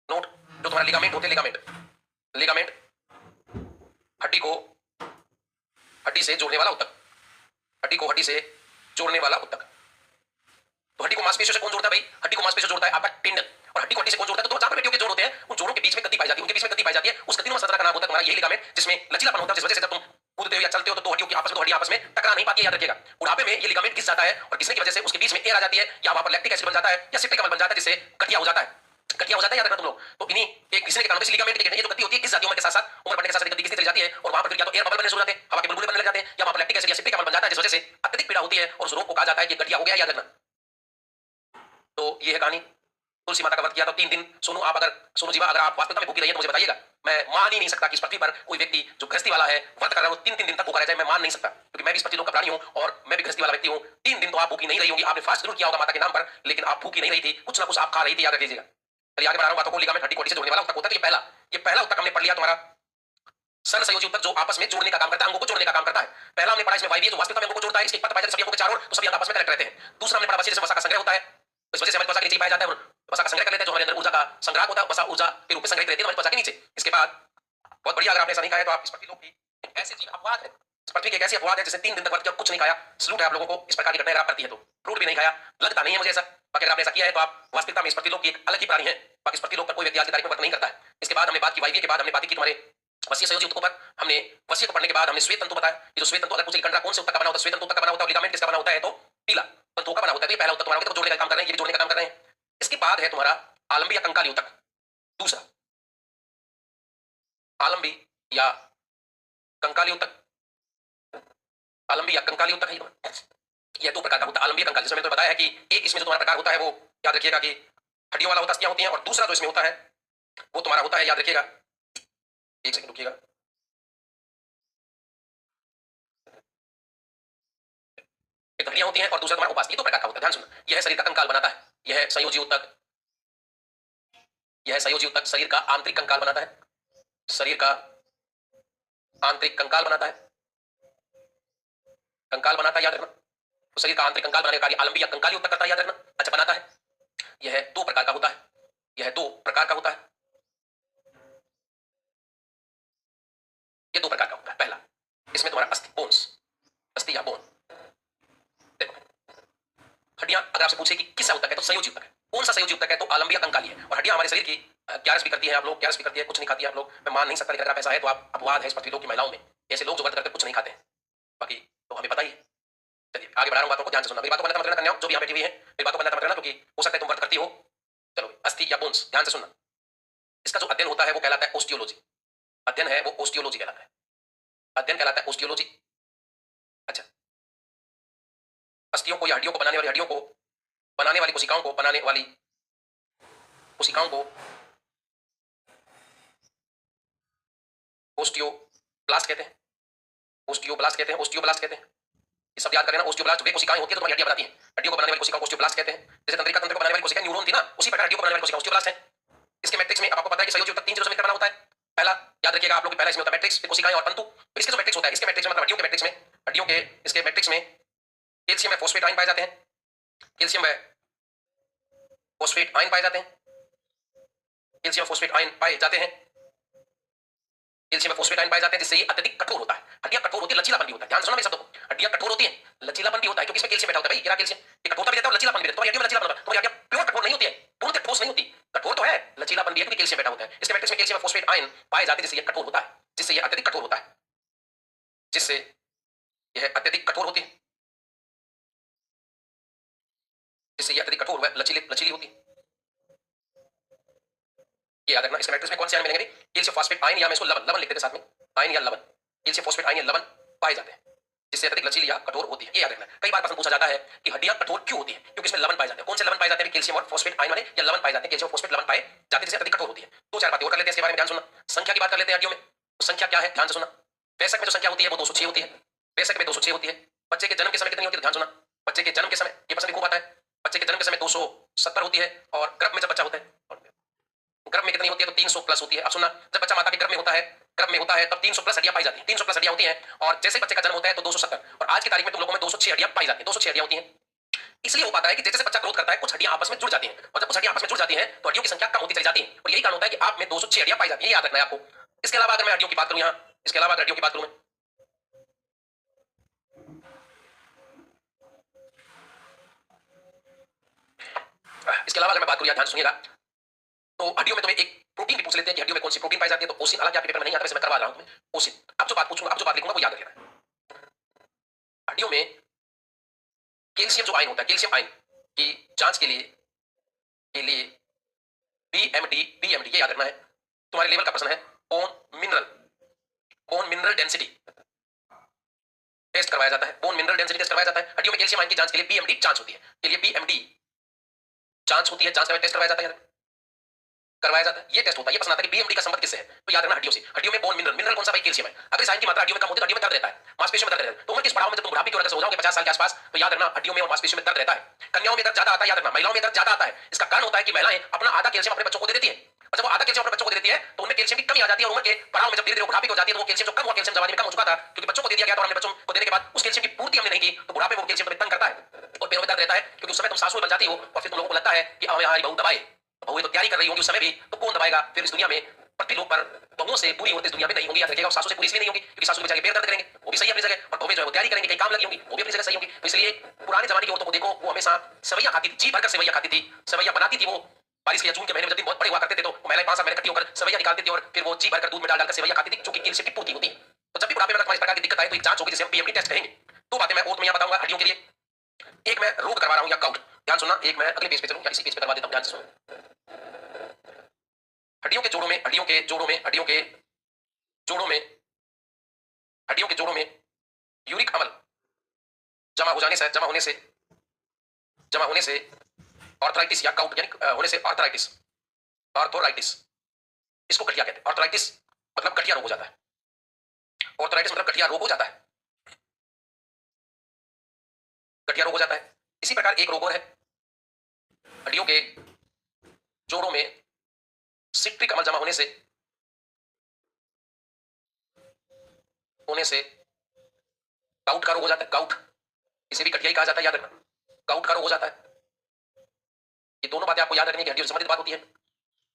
नोट। जो तुम्हारा लिगामेंट होते हैं, लिगामेंट, लिगामेंट हड्डी को हड्डी से जोड़ने वाला उत्तक, हड्डी को हड्डी से जोड़ने वाला उत्तक। तो हड्डी को मांसपेशियों से कौन जोड़ता है भाई? हड्डी को मांसपेशियों से जोड़ता है आपका टेंडन, और हड्डी को हड्डी से कौन जोड़ता है? तो जहां पर हड्डियों के जोड़ होते हैं, उन जोड़ों के बीच में गति पाई जाती है, उनके बीच में गति पाई जाती है, उस गति में संरचना का नाम होता है तुम्हारा यही लिगामेंट, जिसमें लचीलापन होता है, जिस वजह से जब तुम कूदते हो या चलते हो तो दो हड्डियों की आपस में, दो हड्डियां आपस में टकरा नहीं पाती है, याद रखिएगा। बुढ़ापे में ये लिगामेंट घिस जाता है और घिसने की वजह से उसके बीच में एयर आ जाती है, या वहां पर लैक्टिक एसिड बन जाता है या सिट्रिक अम्ल बन जाता है, जिससे गठिया हो जाता है, गठिया हो जाता है, याद रखना तुम लोग। तो इन्हीं एक घिसने के कारण से लिगामेंट के ये जो गति होती है घिस जाती है, उम्र के साथ साथ, उम्र बढ़ने के साथ साथ गति घिसती चली जाती है, और वहां पर फिर या तो एयर बबल बनने शुरू हो जाते हैं, हवा के बुलबुले बनने लग जाते हैं, या वहां पर लैक्टिक एसिड या सिट्रिक अम्ल बन जाता है, जिस वजह से अत्यधिक पीड़ा होती है और उस रोग को कहा जाता है कि गठिया हो गया, याद रखना। तो ये है कहानी। तुलसी माता का व्रत किया तो 3 दिन। सोनू आप अगर, सोनू जीवा अगर आप वास्तविकता में भूखी रही है तो मुझे बताइएगा। मैं मान ही नहीं सकता कि इस पृथ्वी पर कोई व्यक्ति जो गृहस्थी वाला है, व्रत कर रहा है, वो 3-3 दिन तक भूखा रह जाए। मैं मान नहीं सकता, क्योंकि मैं भी इस पृथ्वी लोक का प्राणी हूं और मैं भी गृहस्थी वाला व्यक्ति हूं। 3 दिन तो आप भूखी नहीं रही होंगी, आपने फास्ट जरूर किया होगा माता के नाम पर, लेकिन आप भूखी नहीं रही थी, कुछ ना कुछ आप खा रही थी, याद रख लीजिएगा। चलिए आगे बढ़ा रहा हूं बातों को। लिगामेंट हड्डी को हड्डी से जोड़ने वाला उत्तक होता है। ये पहला उत्तक हमने पढ़ लिया, तुम्हारा सहसंयोजी उत्तक, जो आपस में जोड़ने का काम करता है, अंगों को जोड़ने का काम करता है। पहला हमने पढ़ा इसमें वायवीय, जो वास्तविकता में अंगों को जोड़ता है, इसके पत्त पाए जाते हैं सभी अंगों के चारों, तो सभी अंग आपस में कनेक्ट रहते हैं। दूसरा हमने पढ़ा वसा, जैसे वसा का संग्रह होता है, इस वजह से हमारे वसा के नीचे पाया जाता है, वसा का संग्रह कर लेते हैं, जो हमारे अंदर ऊर्जा का संग्रह होता है, वसा ऊर्जा के रूप में संग्रहित रहती है हमारे वसा के नीचे। इसके बाद बहुत बढ़िया, अगर आपने ऐसा नहीं खाया तो आप इस पृथ्वी लोक की ऐसे जीव अपवाद है, इस पृथ्वी की एक ऐसी अपवाद है जिसने 3 दिन तक व्रत किया, कुछ नहीं खाया। सलूट है आप लोगों को, इस प्रकार की घटनाएं आप करती है तो। फ्रूट भी नहीं खाया, लगता नहीं है मुझे ऐसा, बाकी अगर आपने ऐसा किया है तो आप वास्तविकता में इस पृथ्वी लोक की एक अलग ही प्राणी है। बाकी इस पृथ्वी लोक पर कोई व्यक्ति आज की तारीख में व्रत नहीं करता है। इसके बाद हमने बात की वायवीय के बाद हमने बात की तुम्हारे वसीय संयोजी उत्तकों पर। हमने वसीय को पढ़ने के बाद हमने श्वेत तंतु बताया। ये जो श्वेत तंतु, अगर पूछे कंडरा कौन से उत्तक का बना होता है, श्वेत तंतु उत्तक का बना होता है। लिगामेंट किसका बना होता है? तो पीला तंतुओं का बना होता है। तो ये पहला उत्तक तुम्हारा, तो जोड़ने का काम कर रहे हैं, ये भी जोड़ने का काम कर रहे हैं। इसके बाद है तुम्हारा आलंबी या कंकाली उत्तक। दूसरा आलंबी या कंकाली उत्तक, आलंबी या कंकाली उत्तक है ये 2 प्रकार का होता है, आलंबी या कंकाली। जिसमें मैंने बताया है कि एक इसमें जो तुम्हारा प्रकार होता है वो याद रखिएगा कि हड्डियों वाला अस्थियां होती हैं, और दूसरा जो इसमें होता है वो तुम्हारा होता है, याद रखिएगा, एक सेकंड रुकिएगा, एक हड्डियां होती हैं और दूसरा तुम्हारा उपास्थि। ये 2 प्रकार का होता है, ध्यान सुनना। यह शरीर का कंकाल बनाता है, यह संयोजी उत्तक, यह संयोजी उत्तक शरीर का आंतरिक कंकाल बनाता है, शरीर का आंतरिक कंकाल बनाता है, कंकाल बनाता है, याद रखना। तो शरीर का आंतरिक कंकाल बनाने का कार्य आलंबी या कंकाली उत्तक करता है, याद रखना। अच्छा, बनाता है। यह 2 प्रकार का होता है, यह 2 प्रकार का होता है, यह 2 प्रकार का होता है। पहला, इसमें तुम्हारा अस्थि, बोन्स, अस्थि या बोन। देखो हड्डियां, अगर आपसे पूछे कि किस उत्तक है तो संयोजी उत्तक है। कौन सा संयोजी उत्तक है? तो आलंबी या कंकाली है। और हड्डियां हमारे शरीर की ग्यारस भी करती है, आप लोग ग्यारस भी करती है, कुछ नहीं खाती है आप लोग। मैं मान नहीं सकता, लेकिन अगर आप ऐसा है तो आप अपवाद है इस पृथ्वी लोक की महिलाओं में, ऐसे लोग जो व्रत करके कुछ नहीं खाते हैं, बाकी तो हमें पता ही है। चलिए आगे बढ़ा रहा हूं, बातों को ध्यान से सुनना। मेरी बातों को मत करना कन्याओं, जो भी यहाँ बैठी हुई है, मेरी बातों को मत करना, क्योंकि हो सकता है तुम व्रत करती हो। चलो, अस्थि या बोन्स, ध्यान से सुनना। इसका जो अध्ययन होता है वो कहलाता है ओस्टियोलॉजी। अध्ययन है वो ओस्टियोलॉजी कहलाता है, अध्ययन कहलाता है ओस्टियोलॉजी। अच्छा, अस्थियों को या हड्डियों को बनाने वाली, हड्डियों को बनाने वाली कोशिकाओं को, बनाने वाली कोशिकाओं को ओस्टियोब्लास्ट कहते हैं, ओस्टियोब्लास्ट कहते हैं, ओस्टियोब्लास्ट कहते हैं। ये सब याद करना। ओस्टियोब्लास्ट वे कोशिकाएं होती है जो तुम्हारी हड्डियां बनाती हैं। हड्डियों को बनाने वाली कोशिकाओं को ओस्टियोब्लास्ट कहते हैं। जैसे तंत्रिका तंत्र को बनाने वाली कोशिका न्यूरॉन थी ना, उसी प्रकार हड्डियों को बनाने वाली कोशिका ओस्टियोब्लास्ट है। इसके मैट्रिक्स में आपको पता है कि संयोजी उत्तक 3 जीरो से मिलकर बना होता है। पहला याद रखिएगा आप लोग, पहला इसमें होता है मैट्रिक्स, फिर कोशिकाएं और तंतु। तो इसके जो मैट्रिक्स होता है, इसके मैट्रिक्स में मतलब हड्डियों के मैट्रिक्स में, हड्डियों के इसके मैट्रिक्स में कैल्शियम व फॉस्फेट आयन पाए जाते हैं, कैल्शियम व फॉस्फेट आयन पाए जाते हैं, कैल्शियम फॉस्फेट आयन पाए जाते हैं, कैल्शियम व फॉस्फेट आयन पाए जाते हैं, जिससे ये अत्यधिक कठोर होता है। हड्डियां कठोर होती है, लचीलापन भी होता है। ध्यान से सुनना मेरे शब्दों को, हड्डियां कठोर होती है, लचीलापन भी होता है, क्योंकि इसमें कैल्शियम बैठा होता है। भाई ये रहा कैल्शियम, ये कठोरता भी देता है और लचीलापन भी देता है। तुम्हारी हड्डियों में लचीलापन होता है, तुम्हारी हड्डियां प्योर कठोर नहीं होती है, पूर्ण ठोस नहीं होती, कठोर तो है, लचीलापन भी है, क्योंकि कैल्शियम बैठा होता है। इसके मैट्रिक्स में कैल्शियम व फॉस्फेट आयन पाए जाते हैं, जिससे ये कठोर होता है, जिससे ये अत्यधिक कठोर होता है, जिससे यह अत्यधिक कठोर होती है, जिससे ये अत्यधिक कठोर व लचीली होती है। ये याद रखना। इसके मैट्रिक्स में कौन से आयन मिलेंगे? कैल्शियम फॉस्फेट आयन, या मैं इसको लवण लवण लिख देते साथ में, आयन या लवण, कैल्शियम फॉस्फेट आयन या लवण पाए जाते हैं, जिससे अत्यधिक लचीली या कठोर होती है। ये याद रखना। कई बार प्रश्न पूछा जाता है कि हड्डियां कठोर क्यों होती है? क्योंकि इसमें लवण पाए जाते हैं। कौन से लवण पाए जाते हैं? कैल्शियम और फॉस्फेट आयन वाले या लवण पाए जाते हैं, कैल्शियम फॉस्फेट लवण पाए जाते हैं, जिससे अत्यधिक कठोर होती है। दो चार बातें और कर लेते हैं इसके बारे में, ध्यान सुनना। संख्या की बात कर लेते हैं हड्डियों में। तो संख्या क्या है? ध्यान से सुनना। वयस्क में जो संख्या होती है वो 206 होती है, वयस्क में 206 होती है। बच्चे के जन्म के समय कितनी होती है? ध्यान सुनना। बच्चे के जन्म के समय, ये प्रश्न भी खूब आता है, बच्चे के जन्म के समय 270 होती है, और गर्भ में जब बच्चा होता है, गर्भ में कितनी होती है? तो 300 प्लस होती है। अब सुनना, जब बच्चा माता के गर्भ में होता है, गर्भ में होता है, तब 300 प्लस हड्डियां पाई जाती हैं, 300 प्लस हड्डियां होती हैं। और जैसे बच्चे का जन्म होता है तो 270, और आज की तारीख में तुम लोगों में 206 हड्डियां पाई जाती हैं, 206 हड्डियां होती हैं। इसलिए हो पाता है कि जैसे बच्चा ग्रोथ करता है, कुछ हड्डियां आपस में जुड़ जाती हैं, और जब कुछ हड्डियां आपस में जुड़ जाती हैं तो हड्डियों की संख्या कम होती चली जाती है, और यही कारण होता है कि आप में 206 हड्डियां पाई जाती हैं। याद रखना है आपको। इसके अलावा अगर मैं हड्डियों की बात करूं यहां, इसके अलावा अगर हड्डियों की बात करूं मैं, इसके अलावा अगर मैं बात करूं, ध्यान सुनिएगा, तो हड्डियों में तुम्हें एक प्रोटीन भी पूछ लेते हैं कि हड्डियों में कौन सी प्रोटीन पाई जाती है। तो ओसिन, हालांकि आपके पेपर में नहीं आता, वैसे मैं करवा रहा हूं तुम्हें ओसिन। अब जो बात पूछूंगा, अब जो बात लिखूंगा वो याद रखना। हड्डियों में कैल्शियम जो आयन होता है, कैल्शियम आयन की जांच के लिए बीएमडी ये याद रखना है। तुम्हारे लेवल का प्रश्न है, बोन मिनरल डेंसिटी टेस्ट करवाया जाता है, बोन मिनरल डेंसिटी टेस्ट करवाया जाता है। हड्डियों में कैल्शियम आयन की जांच के लिए बीएमडी जांच होती है, के लिए बीएमडी जांच होती है, जांच का टेस्ट करवाया जाता है, करवाया जाता है। ये टेस्ट होता है। ये प्रश्न आता है कि बीएमडी का संबंध किससे है? तो याद रखना हड्डियों से। हड्डियों में बोन मिनरल, मिनरल कौन सा? भाई कैल्शियम है। अगर इस आयन की मात्रा हड्डियों में कम होती है तो हड्डियों में दर्द रहता है, मांसपेशियों में दर्द रहता है। तो उम्र किस पड़ाव में, जब तुम बुढ़ापे की ओर अग्रसर हो जाओगे 50 साल के आसपास, तो याद रखना हड्डियों में और मांसपेशियों में दर्द रहता है। कन्याओं में दर्द ज्यादा आता है, याद रखना महिलाओं में दर्द ज्यादा आता है। इसका कारण होता है कि महिलाएं अपना आधा कैल्शियम अपने बच्चों को दे देती है, और जब वो आधा कैल्शियम अपने बच्चों को दे देती है तो उनमें कैल्शियम की कमी आ जाती है, और उम्र के पड़ाव में जब धीरे धीरे बुढ़ापे हो जाती है तो वो कैल्शियम जो कम हुआ, कैल्शियम जवानी में कम हो चुका था, क्योंकि बच्चों को दे दिया गया था, और हमने बच्चों को देने के बाद उस कैल्शियम की पूर्ति हमने नहीं की, तो बुढ़ापे में वो कैल्शियम तुम्हें तंग करता है और पैरों में दर्द रहता है, क्योंकि उस समय तुम सासू बन जाती हो, और फिर तुम लोगों को लगता है कि हमारी बहू दबाए, बहू तो तैयारी कर रही होंगी उस समय भी, तो कौन दबाएगा? फिर इस दुनिया में पृथ्वी लोग पर बहुओं से पूरी औरतें इस दुनिया में नहीं होंगी, याद रखिएगा। और सासू से पूरी इसलिए नहीं होंगी क्योंकि सासू बेचारे पैर दर्द करेंगे, वो भी सही अपनी जगह, और बहुएं जो है वो तैयारी करेंगे, कहीं काम लगी होंगी, वो भी अपनी जगह सही होंगी। तो इसलिए पुराने जमाने की औरतों को देखो, वो हमेशा सेवैया खाती थी, जी भरकर सेवैया खाती थी, सेवैया बनाती थी। वो बारिश के या जून के महीने में जब दिन बहुत बड़े हुआ करते थे तो महिलाएं 5 साल इकट्ठी होकर सेवैया निकालती थी, और फिर वो जी भरकर दूध में डालकर सेवैया खाती थी, जो कि कैल्शियम की पूर्ति होती है। तो जब भी बुढ़ापे में तुम्हारी इस प्रकार की दिक्कत आए तो एक जांच होगी, जिसे हम पीएमडी टेस्ट कहेंगे। दो बातें मैं और तुम्हें बताऊंगा हड्डियों के लिए। एक मैं रोग करवा रहा हूं या काउट, ध्यान सुनना। एक मैं अगले पेज पे चलूं या इसी पेज पे करवा देता हूं, ध्यान से सुनो। हड्डियों के जोड़ों में, हड्डियों के जोड़ों में, हड्डियों के जोड़ों में, हड्डियों के जोड़ों में यूरिक अम्ल जमा हो जाने से, जमा होने से आर्थराइटिस या काउट यानी होने से आर्थराइटिस, आर्थराइटिस, इसको गठिया कहते हैं। आर्थराइटिस मतलब गठिया रोग हो जाता है, आर्थराइटिस मतलब गठिया रोग हो जाता है, गठिया रोग हो जाता है। इसी प्रकार एक रोग और है, हड्डियों के जोड़ों में सिट्रिक अम्ल जमा होने से गाउट का रोग हो जाता है। गाउट, इसे भी गठिया ही कहा जाता है, याद रखना, गाउट का रोग हो जाता है। ये दोनों बातें आपको याद रखनी है कि हड्डियों से संबंधित बात होती है।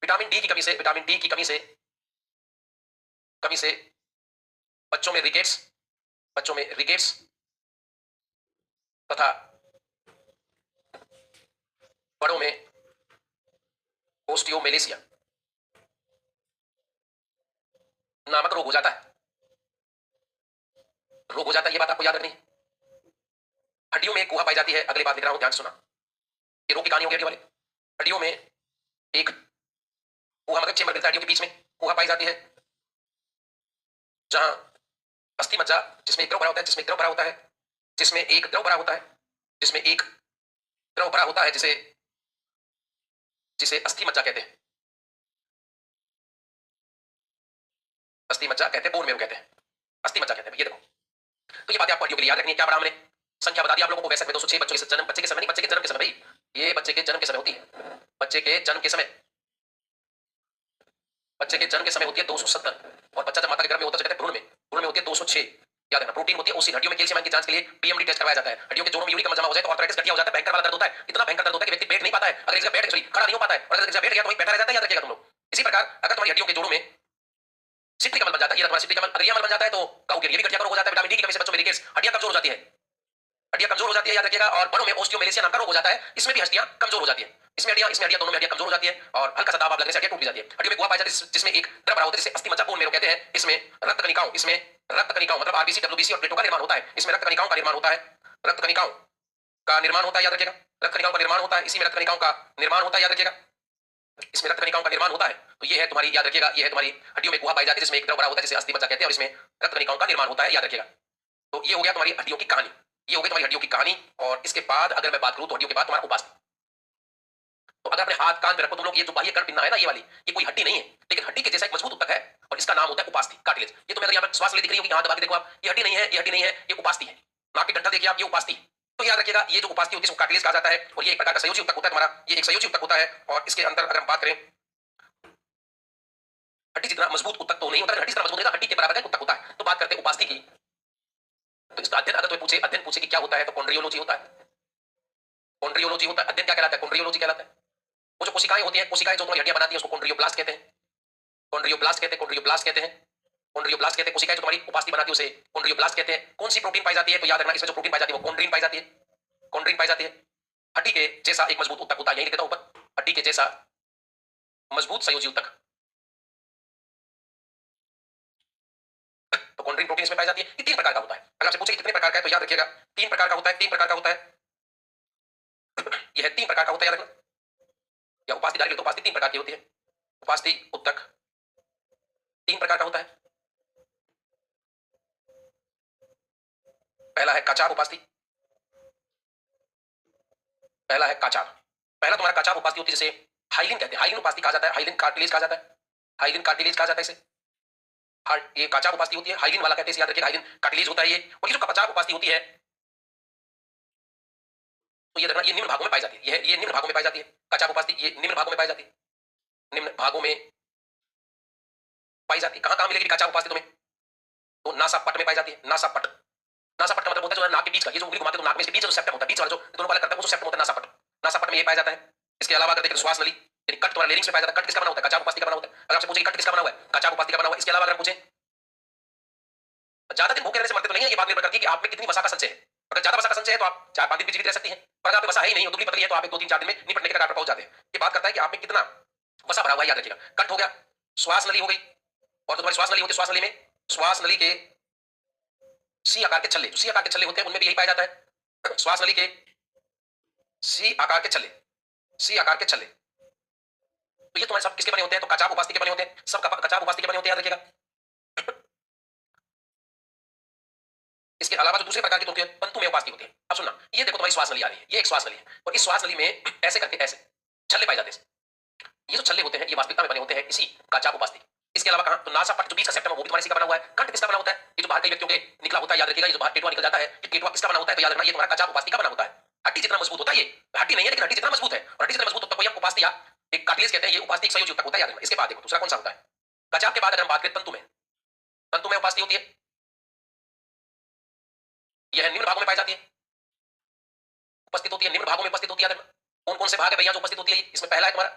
विटामिन डी की कमी से, विटामिन डी की कमी से बच्चों में रिकेट्स तथा बड़ों में ओस्टियोमेलेसिया नामक रोग हो जाता है, रोग हो जाता है। ये बात आपको याद रखनी है। हड्डियों में एक गुहा पाई जाती है, अगली बात लिख रहा हूं, ध्यान सुना। ये रोग की कहानी होगी हड्डियों वाले। हड्डियों में एक गुहा, मतलब चेंबर मिलता है हड्डियों के बीच में, गुहा पाई जाती है जहां अस्थि मज्जा, जिसमें एक द्रव भरा होता है, जिसमें एक द्रव भरा होता है, जिसमें एक द्रव भरा होता है, जिसमें एक द्रव भरा होता है, जिसे जिसे अस्थि मज्जा कहते हैं, अस्थि मज्जा कहते हैं, बोन मेरो कहते हैं, अस्थि मज्जा कहते हैं। ये देखो, तो ये बातें आपको हड्डियों के लिए याद रखनी है। क्या पढ़ा हमने? संख्या बता दी आप लोगों को। वैसे में 206 बच्चों के जन्म, बच्चे के समय नहीं, बच्चे के जन्म के समय भाई, ये बच्चे के जन्म के समय होती है, बच्चे के जन्म के समय, बच्चे के जन्म के समय होती है 270 और बच्चा जब माता के गर्भ में होता है तो कहते हैं भ्रूण में होती है 206। याद रखना, प्रोटीन होती है ओसी। हड्डियों में कैल्शियम आयन की जांच के लिए पीएमडी टेस्ट करवाया जाता है। हड्डियों के जोड़ों में यूरिक अम्ल जमा हो जाए तो आर्थराइटिस गठिया हो जाता है, भयंकर वाला दर्द होता है, इतना भयंकर दर्द होता है कि व्यक्ति बैठ नहीं पाता है, अगर इस जगह बैठ सॉरी खड़ा नहीं हो पाता है, और अगर इस जगह बैठ गया तो वहीं बैठा रह जाता है। याद रखिएगा तुम लोग। इसी प्रकार अगर तुम्हारी हड्डियों के जोड़ों में सिट्रिक अम्ल बन जाता है, ये तुम्हारा सिट्रिक अम्ल, अगर ये अम्ल बन जाता है तो कहोगे ये भी गठिया का रोग हो जाता है। विटामिन डी की कमी से बच्चों में रिकेट्स, हड्डियां कमजोर हो जाती है, हड्डियां कमजोर हो जाती है। याद रखिएगा। और बड़ों में ओस्टियोमेलेसिया नाम का रोग हो जाता है, इसमें भी हड्डियां कमजोर हो जाती है। इसमें हड्डियां दोनों में हड्डियां कमजोर हो जाती है और हल्का सा दाब लगने से हड्डियां टूट भी जाती है। हड्डियों में गुहा पाया जाता है जिसमें एक द्रव भरा होता है जिसे अस्थि मज्जा बोन मैरो कहते हैं। इसमें रक्त कणिकाओं मतलब आरबीसी डब्ल्यूबीसी और प्लेटों का निर्माण होता है। इसमें रक्त कणिकाओं का निर्माण होता है, रक्त कणिकाओं का निर्माण होता है। याद रखिएगा, रक्त कणिकाओं का निर्माण होता है, इसी में रक्त कणिकाओं का निर्माण होता है। याद रखिएगा, इसमें रक्त कणिकाओं का निर्माण होता है। तो ये है तुम्हारी, याद रखिएगा, ये है तुम्हारी हड्डियों में गुहा पाई जाती है जिसमें एक द्रव भरा होता है जिसे अस्थि मज्जा कहते हैं और इसमें रक्त कणिकाओं का निर्माण होता है। याद रखिएगा। तो ये हो गया तुम्हारी हड्डियों की कहानी, ये हो गई तुम्हारी हड्डियों की कहानी। और इसके बाद अगर मैं बात करूं तो हड्डियों के बाद तुम्हारा उपास्थि। तो अगर अपने हाथ कान पे रखो तुम लोग, ये जो बाह्य कर्ण पिन्ना है ना, ये वाली, ये कोई हड्डी नहीं है लेकिन हड्डी के जैसा एक मजबूत ऊतक है और इसका नाम होता है उपास्थि, कार्टिलेज। ये तुम्हें अगर यहाँ पर श्वास ले दिख रही होगी, हाथ दबा के देखो आप, ये हड्डी नहीं है, ये हड्डी नहीं है, ये उपास्थि है। नाक के डंठल देखिए आप, ये उपास्थि। तो याद रखिएगा, ये जो उपास्थि होती है कार्टिलेज कहा जाता है और ये एक प्रकार का संयोजी ऊतक होता है तुम्हारा, ये एक संयोजी ऊतक होता है। और इसके अंदर अगर हम बात करें, हड्डी जितना मजबूत ऊतक तो नहीं होता, हड्डी जितना मजबूत होता है हड्डी के बराबर का ऊतक होता है। तो बात करते हैं उपास्थि की। तो इसका अध्ययन अगर तुम्हें पूछे, अध्ययन पूछे कि क्या होता है, तो कॉन्ड्रियोलॉजी होता है। कॉन्ड्रियोलॉजी होता है, अध्ययन क्या कहलाता है, कॉन्ड्रियोलॉजी कहलाता है। वो जो कोशिकाएं होती हैं, कोशिकाएं जो तुम्हारी हड्डियां बनाती हैं उसको कॉन्ड्रियोब्लास्ट कहते हैं, कॉन्ड्रियोब्लास्ट कहते हैं, कॉन्ड्रियोब्लास्ट कहते हैं, कॉन्ड्रियोब्लास्ट कहते हैं। कोशिकाएं जो तुम्हारी उपास्थि बनाती है उसे कॉन्ड्रियोब्लास्ट कहते हैं। कौन सी प्रोटीन पाई जाती है, तो याद रखना, इसमें जो प्रोटीन पाई जाती है वो कॉन्ड्रीन पाई जाती है, कॉन्ड्रीन पाई जाती है। हड्डी के जैसा एक मजबूत ऊतक होता है, यही लिख देता हूं ऊपर, हड्डी के जैसा मजबूत संयोजी ऊतक। तो कॉन्ड्रीन प्रोटीन इसमें पाई जाती है। ये 3 प्रकार का होता है। अगर आपसे पूछे कितने प्रकार का है तो याद रखिएगा 3 प्रकार का होता है, 3 प्रकार का होता है। यह 3 प्रकार का होता है, याद रखना। या उपास्थि डायरेक्ट तो उपास्थि 3 प्रकार की होती है। उपास्थि ऊतक 3 प्रकार का होता है। पहला है काचार उपास्थि, पहला है काचार। पहला तुम्हारा काचार उपास्थि होती है जिसे हाइलिन कहते हैं, हाइलिन उपास्थि कहा जाता है, हाइलिन कार्टिलेज कहा जाता है, हाइलिन कार्टिलेज कहा जाता है इसे। ये काचार उपास्थि होती है, हाइलिन वाला कहते हैं, याद रखिएगा, हाइलिन कार्टिलेज होता है ये। और ये जो काचार उपास्थि होती है तो ये देखना, ये निम्न भागों में पाई जाती है, ये निम्न भागों में पाई जाती है। काचार उपास्थि ये निम्न भागों में पाई जाती है, निम्न भागों में पाई जाती है। कहां-कहां मिलेगी काचार उपास्थि तुम्हें, तो नासापट में पाई जाती है। नासापट, नासापट का मतलब होता है जो नाक के बीच का, ये जो उंगली घुमाते हो तो नाक में इसके बीच जो सेप्टम होता है, बीच वाला जो दोनों को अलग करता है वो जो सेप्टम होता है नासापट, नासापट में ये पाया जाता है। इसके अलावा अगर देखें तो श्वास नली, यानी कट तुम्हारा लेरिंग्स में पाया जाता है। कट किसका बना होता है, काचार उपास्थि का बना होता है। अगर आपसे पूछे कट किसका बना हुआ है, काचार उपास्थि का बना हुआ है। इसके अलावा अगर पूछे, ज्यादा दिन भूखे रहने से मरते तो नहीं है, ये बात निर्भर करती है कि आप में कितनी वसा का संचय है। अगर ज्यादा वसा का संचय है तो आप 4-5 दिन भी जीवित रह सकती हैं, पर अगर आप में वसा है ही नहीं, दुबली पतली है, तो आप 2-3-4 दिन में निपटने के कगार पर पहुंच जाते हैं। ये बात करता है कि आप में कितना वसा भरा हुआ है, याद रखिएगा। कट हो गया, श्वास नली हो गई, और जो तुम्हारी श्वास नली होती है, श्वास नली में श्वास नली के सी आकार के छल्ले, जो सी आकार के छल्ले होते हैं उनमें भी यही पाया जाता है। श्वास नली के सी आकार के छल्ले, सी आकार के छल्ले। तो ये तुम्हारे सब किसके बने होते हैं, तो काचार उपास्थि के बने होते हैं। सब काचार उपास्थि के बने होते हैं, याद रखिएगा। इसके अलावा जो दूसरे प्रकार की होती है तंतु में उपास्थि होती है। अब सुनना, ये देखो तुम्हारी श्वास नली आ रही है, ये एक श्वास नली है और इस श्वास नली में ऐसे करके ऐसे छल्ले पाए जाते हैं। ये जो छल्ले होते हैं ये वास्तविकता में बने होते हैं इसी काचार उपास्थि। इसके अलावा कहां, तो नासापट जो बीच का सेप्टम है वो भी तुम्हारे इसी का बना हुआ है। कंठ किसका बना होता है, ये जो बाहर कई व्यक्तियों के निकला होता है, याद रखिएगा, ये जो बाहर टेटवा निकल जाता है, ये टेटवा किसका बना होता है, तो याद रखना ये तुम्हारा काचार उपास्थि का बना होता है। हड्डी जितना मजबूत होता है, ये हड्डी नहीं है लेकिन हड्डी जितना मजबूत है, और हड्डी जितना मजबूत होता है वही हम उपास्थि या एक कार्टिलेज कहते हैं। ये उपास्थि एक संयोजी ऊतक होता है, याद रखना। इसके बाद देखो दूसरा कौन सा होता है, काचार के बाद अगर हम बात करें तंतु में, तंतु में उपास्थि होती है, यह निम्न भागों में पाई जाती है, उपस्थित होती है, निम्न भागों में उपस्थित होती है। कौन कौन से भाग है भैया जो उपस्थित होती है, इसमें पहला है तुम्हारा,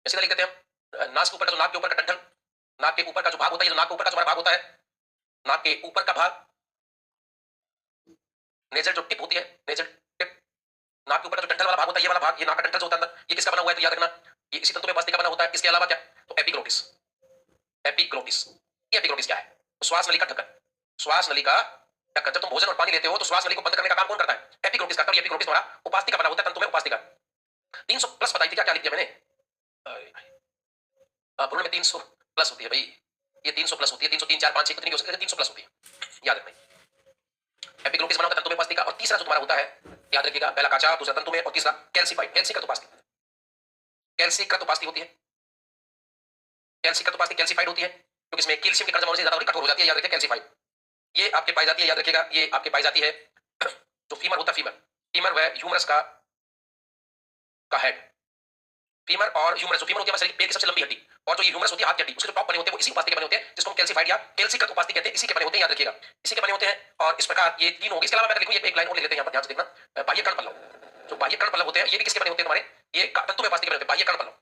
जैसे लिख देते हैं हम, नाक के ऊपर का जो नाक के ऊपर का डंठल, नाक के ऊपर का जो भाग होता है, जो नाक के ऊपर का जो भाग होता है, नाक के ऊपर का भाग, नेजल जो टिप होती है, नेजल टिप, नाक के ऊपर का जो डंठल वाला भाग होता है, ये वाला भाग, ये नाक का डंठल जो होता है अंदर, ये किसका बना हुआ है, तो याद रखना ये इसी तंतु में उपास्थि का बना होता है। इसके अलावा क्या, तो एपिग्लोटिस, एपिग्लोटिस, ये एपिग्लोटिस क्या है, तो श्वास नली का ढक्कन, श्वास नली का ढक्कन। जब तुम भोजन और पानी लेते हो तो श्वास नली को बंद करने का काम कौन करता है, एपिग्लोटिस करता है। एपिग्लोटिस तुम्हारा उपास्थि का बना होता है, तंतु में उपास्थि का। 300 प्लस बताई थी, क्या क्या लिख दिया मैंने, भ्रूण में 300 प्लस होती है भाई, ये 300 प्लस होती है, 303 4 5 6 कितनी हो सकती है, 300 प्लस होती है, याद रखना। एपिग्लोटिस बना होता है तंतु में उपास्थि का। और तीसरा जो तुम्हारा होता है, याद रखिएगा, पहला काचार, दूसरा तंतु में, और तीसरा कैल्सिफाइड, कैल्सीकृत उपास्थि, कैल्सीकृत उपास्थि होती है, कैल्सीकृत उपास्थि कैल्सीफाइड होती है क्योंकि इसमें कैल्शियम की कण जमा होने से ज्यादा कठोर हो जाती है, याद रखिए कैल्सीफाइड। ये आपके पाई जाती है, याद रखिएगा, ये आपके पाई जाती है जो फीमर होता है, फीमर, फीमर वह ह्यूमरस का हेड, फीमर और ह्यूमरस, जो फीमर होती है हमारे पेट की सबसे लंबी हड्डी, और जो ये ह्यूमरस होती है हाथ की हड्डी, उसके जो टॉप बने होते हैं वो इसी उपास्थि के बने होते हैं, जिसको हम कैल्सीफाइड या कैल्सीकृत उपास्थि कहते हैं, इसी के बने होते हैं, याद रखिएगा, इसी के बने होते हैं। और इस प्रकार ये तीन होंगे। इसके अलावा मैं लिखूं, ये एक लाइन और ले लेते हैं यहाँ पर, ध्यान से देखना। बाह्य कर्ण पल्लव, जो बाह्य कर्ण पल्लव होते हैं ये भी किसके बने होते हैं तुम्हारे, ये तंतु में उपास्थि के बने होते हैं, बाह्य कर्ण पल्लव।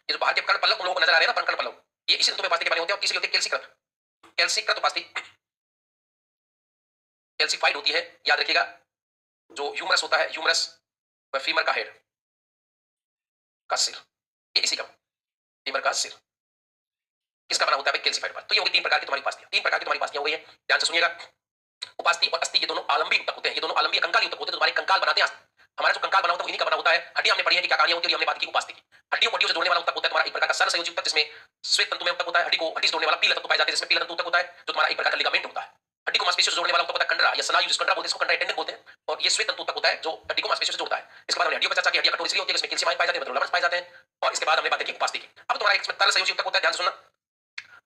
ये जो बाहर के कर्ण पल्लव तुम लोगों को नजर आ रहे हैं ना, कर्ण पल्लव, ये इसी तंतु में उपास्थि के बने होते हैं। और तीसरी होती है कैल्सीकृत, कैल्सीकृत उपास्थि, कैल्सीफाइड होती है, याद रखिएगा। जो ह्यूमरस होता है, ह्यूमरस व फीमर का हेड का सिर, ये इसी का फीमर का सिर किसका बना होता है, कैल्सीफाइड पर। तो ये होगी तीन प्रकार की तुम्हारी उपास्थियां, तीन प्रकार की तुम्हारी उपास्थियां हो गई है, ध्यान से सुनिएगा। उपास्थि और अस्थि ये दोनों आलंबी ऊतक होते हैं, ये दोनों आलंबी कंकाल ऊतक होते हैं, तुम्हारे कंकाल बनाते हैं। हमारा जो कंकाल बना होता है वो इन्हीं का बना होता है। हड्डी हमने पढ़ी है कि क्या कहानियां होती है, हमने बात की उपास्थि की। हड्डियों को हड्डियों से जोड़ने वाला ऊतक होता है तुम्हारा एक प्रकार का सहसंयोजी ऊतक, जिसमें श्वेत तंतु में ऊतक होता है। हड्डी को हड्डी से जोड़ने वाला पीला तंतु पाया जाता है, जिसमें पीला तंतु ऊतक होता है, जो तुम्हारा एक प्रकार का लिगामेंट होता है। हड्डी को मांसपेशियों से जोड़ने वाला ऊतक होता है कंडरा या स्नायु, जिसको कंडरा बोलते हैं, इसको कंडरा टेंडन बोलते हैं। और ये श्वेत तंतु ऊतक होता है जो हड्डी को मांसपेशियों से जोड़ता है। इसके बाद हमने हड्डियों पर चर्चा की, हड्डियां कठोर इसलिए होती है इसमें कैल्शियम आयन पाए जाते हैं, मतलब लवण पाए जाते हैं। और इसके बाद हमने बात की उपास्थि की। अब तुम्हारा इसमें तरल संयोजी ऊतक होता है, ध्यान से सुनना,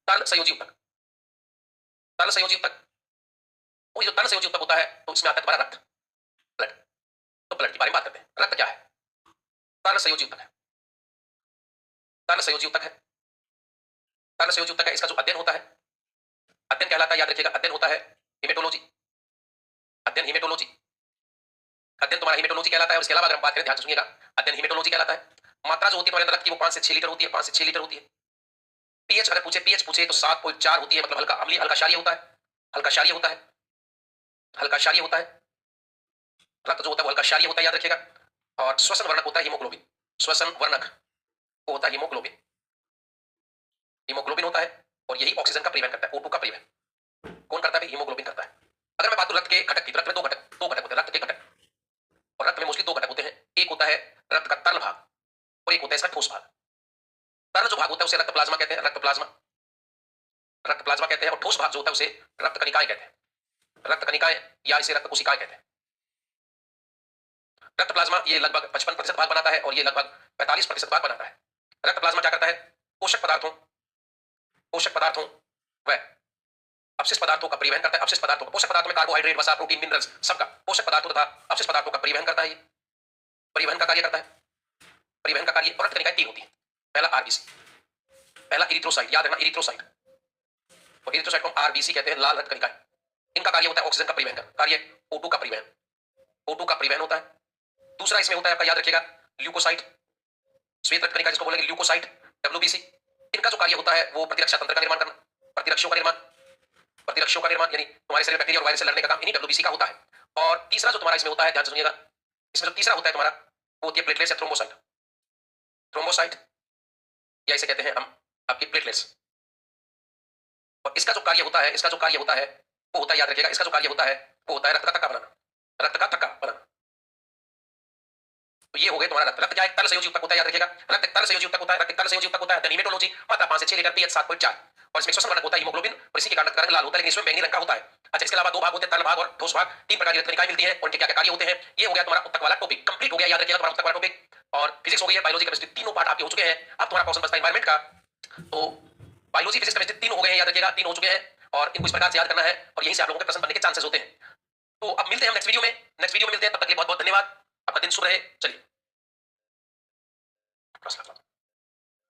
तरल संयोजी ऊतक, तरल संयोजी ऊतक, वो जो तरल संयोजी ऊतक होता है तो इसमें आता है तुम्हारा रक्त, ब्लड। तो ब्लड के बारे में बात करते हैं। रक्त क्या है, तरल संयोजी ऊतक है, तरल संयोजी ऊतक है, तरल संयोजी ऊतक है। इसका जो अध्ययन होता है, अध्ययन कहलाता है, याद रखिएगा, अध्ययन होता है हेमेटोलॉजी, अध्ययन हेमेटोलॉजी, अध्ययन तुम्हारा हेमेटोलॉजी कहलाता है। और इसके अलावा अगर हम बात करें, ध्यान से सुनिएगा, अध्ययन हेमेटोलॉजी कहलाता है। मात्रा जो होती है तुम्हारे रक्त की वो 5 से 6 लीटर होती है, 5 से 6 लीटर होती है। पीएच अगर पूछे, पीएच पूछे तो 7.4 होती है, मतलब हल्का अम्लीय, हल्का क्षारीय होता है, हल्का क्षारीय होता है, हल्का क्षारीय होता है। रक्त जो होता है वो हल्का क्षारीय होता है, याद रखिएगा। और श्वसन वर्णक होता है हीमोग्लोबिन, श्वसन वर्णक वो होता है हीमोग्लोबिन, हीमोग्लोबिन होता है। और यही ऑक्सीजन का परिवहन करता है, O2 का परिवहन कौन करता है, हीमोग्लोबिन करता है। अगर मैं बात करूं रक्त के घटक की, रक्त में दो घटक होते हैं, रक्त के घटक। और रक्त में मोस्टली दो घटक होते हैं, एक होता है रक्त का तरल भाग और एक होता है इसका ठोस भाग। तरल जो भाग होता है उसे रक्त प्लाज्मा कहते हैं, रक्त प्लाज्मा, रक्त प्लाज्मा कहते हैं। और ठोस भाग जो होता है उसे रक्त कणिकाएं कहते हैं, रक्त कणिकाएं या इसे रक्त कोशिकाएं कहते हैं। रक्त प्लाज्मा ये लगभग 55% भाग बनाता है और ये लगभग 45% भाग बनाता है। रक्त प्लाज्मा क्या करता है, पोषक पदार्थों व अपशिष्ट पदार्थों का परिवहन करता है। अपशिष्ट पदार्थों, पोषक पदार्थों में कार्बोहाइड्रेट, वसा, प्रोटीन, मिनरल्स, सबका पोषक पदार्थों तथा अपशिष्ट पदार्थों का परिवहन करता है, परिवहन का कार्य करता है, परिवहन का कार्य। और रक्त कणिकाएं तीन होती है, पहला आरबीसी, पहला इरिथ्रोसाइट, याद रखना इरिथ्रोसाइट, और इरिथ्रोसाइट को आरबीसी कहते हैं, लाल रक्त कणिकाएं। इनका कार्य होता है ऑक्सीजन का परिवहन, कार्य O2 का परिवहन, O2 का परिवहन होता है। दूसरा इसमें होता है आपका, याद रखिएगा, ल्यूकोसाइट, श्वेत रक्त कणिका जिसको बोलेंगे ल्यूकोसाइट, डब्ल्यूबीसी। इनका जो कार्य होता है वो प्रतिरक्षा तंत्र का निर्माण करना, प्रतिरक्षों का निर्माण, प्रतिरक्षों का निर्माण, यानी तुम्हारे शरीर बैक्टीरिया और वायरस से लड़ने का काम इन्हीं डब्ल्यूबीसी का होता है। और तीसरा जो तुम्हारा इसमें होता है, ध्यान से सुनिएगा, इसमें जो तीसरा होता है तुम्हारा वो होती है प्लेटलेट्स या थ्रोम्बोसाइट, थ्रोम्बोसाइट या इसे कहते हैं हम आपकी प्लेटलेट्स। और इसका जो कार्य होता है, इसका जो कार्य होता है वो होता है, याद रखिएगा, इसका जो कार्य होता है वो होता है रक्त का थक्का बनाना, रक्त का थक्का बनाना। तो ये हो गए तुम्हारा रक्त। रक्त क्या है, तरल संयोजी ऊतक होता है, याद रखिएगा, रक्त तरल संयोजी ऊतक होता है, रक्त तरल संयोजी ऊतक होता है। हेमेटोलॉजी मात्रा 5 से 6 लीटर, पीएच 7.4। और इसमें श्वसन वर्णक होता है हीमोग्लोबिन, और इसी के कारण रक्त लाल होता है, लेकिन इसमें बैंगनी रंग का होता है। अच्छा, इसके अलावा दो भाग होते हैं, तरल भाग और ठोस भाग। तीन प्रकार की रक्त कणिकाएं मिलती हैं, उनके क्या क्या कार्य होते हैं। ये हो गया तुम्हारा ऊतक वाला टॉपिक, कंप्लीट हो गया, याद रखिएगा, तुम्हारा ऊतक वाला टॉपिक। और फिजिक्स हो गई है, बायोलॉजी, केमिस्ट्री, तीनों पार्ट आपके हो चुके हैं। अब तुम्हारा क्वेश्चन बचता है एनवायरमेंट का। तो बायोलॉजी, फिजिक्स, केमिस्ट्री तीनों हो गए हैं, याद रखिएगा, तीन हो चुके हैं। और इनको इस प्रकार से याद करना है, और यहीं से आप लोगों के प्रश्न बनने के चांसेस होते हैं। तो अब मिलते हैं हम नेक्स्ट वीडियो में, नेक्स्ट वीडियो में मिलते हैं। तब तक के लिए बहुत बहुत धन्यवाद, आपका दिन शुभ रहे। चलिए।